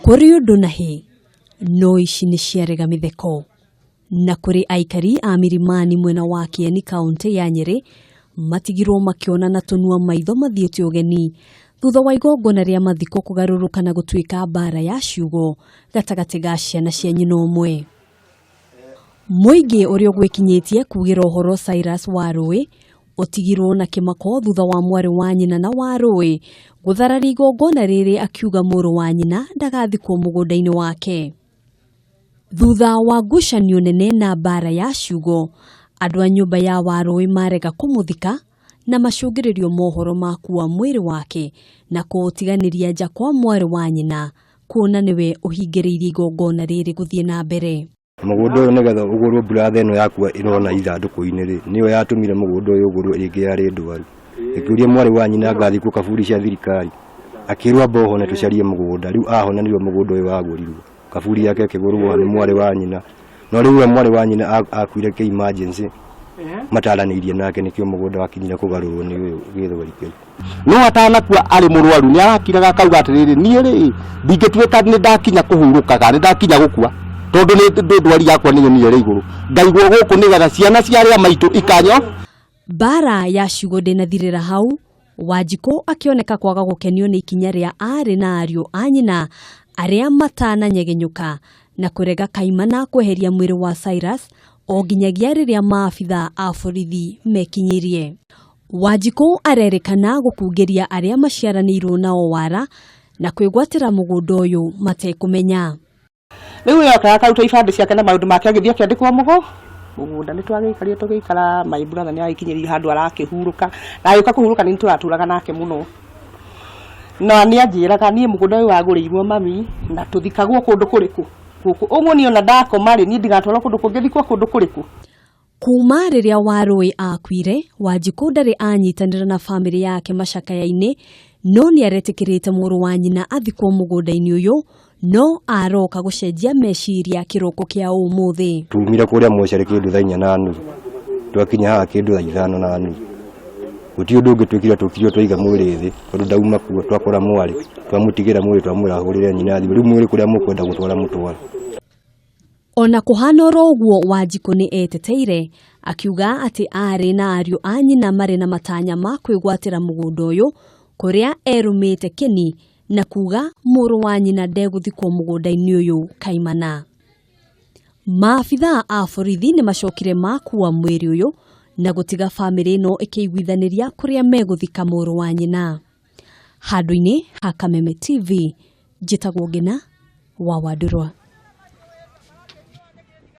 Kuri undu nahi no ici ni ciarega mitheko na kuri aikari a Milimani mwena wa Kieni kaunti ya Nyeri matigirwo makiona na tunua maitho mathiete ugeni thutha wa igongona ria mathiko kugaruruka na gutuika bara ya ciugo gatagati ga ciana cia nyina umwe. Muigi uria gwikinyitie kugira uhoro Cyrus Warui utigirwo na kimako thutha wa mwari wa nyina na Warui guthararia igongona riri akiuga muru wa nyina ndagathikuo mugunda-ini wake. Thutha wa ngucanio nene na bara ya ciugo, andu a nyumba ya Warui marega kumuthika na macungiririo mohoro makuwa mwiri wake na kuutiganiria nja kwa mwari wa nyina kuona niwe uhingiriirie igongona riri guthie na mbere. Mugunda uyu nigetha ugurwo mbura theno yakua irona ithanduku-ini ri niyo yatumire mugunda uyu ugurwo ringi yari ndwaru ikiuria mwari wa nyina ngathikuo kaburi cia thirikari akirwa boho na tucarie mugunda riu ahona niyo mugunda uyu wagurirwo kaburi yake kigurwo ni mwari wa nyina no riu mwari wa nyina akuire ke emergency mataranirie nake nikio mugunda wakinyira kugarurwo ni uyu githwarike no atanakua ari murwaru ni arakiraga akauga atiriri nie ri ndingituika ni ndakinya kuhurukaga ni ndakinya gukua tondu ni ndwari yakwa niyo niyo ri iguru ngaigwo guku nigetha ciana ciaria maitu ikanyo. Bara ya ciugo ndinathirira hau Wanjiko akioneka kwaga gukenio ni ikinya ria ari na ariu a nyina aria matana nyegenyuka na kurega kaimana kweheria mwiri wa Cyrus o nginyagia riria maabitha a borithi mekinyirie. Wanjiko urerikana gukungeria aria maciaranirwo nao wara na kwigwatira mugunda uyu matekumenya. Riu yoka akaruta ibande ciake na maundu make agithia kiandikwa mugo mugunda ni twagikaria tugikara my brother ni agikinyiri handu arakihuruka na ayuka kuhuruka ni turaturaga nake muno na ni anjiraga ni mugunda uyu wagurirwo mami na tuthikagwo kundu kuriku guku uguo ni ona ndakoma ri ni ndigatwara kundu kungithikwo kundu kuriku. Kuma riria Warui akuire Wanjiko ndari anyitanira na family yake macakaya-ini no ni aretikirite muru wa nyina athikwo mugunda-ini uyu no aroka gucenjia meciria kiroko kia umuthi. Tumira kuria mocere kindu thainya na nuthu twakinya haha kindu thaa 5 na nuthu guti undu ngitwikira tukirio twiga mwiri thi tondu ndauma kuo twakora mwari twamutigira mwiri twamurahurire nyina thi riu mwiri kuria mukwenda gutwara mutwara. Ona kuhana uguo Wanjiko ni eteteire akiuga ati ari na ariu a nyina mari na matanya ma kwigwatira mugunda uyu kuria erumite Kieni na kuga muru wa nyina ndeguthikwo mugunda-ini uyu kaimana. Maabitha a borithi ni macokire makuwa mwiri uyu na gutiga family no ikiguithaniria kuria meguthika muru wa nyina. Handu-ini ha Kameme TV njitagwo Ngina wa Wandurwa.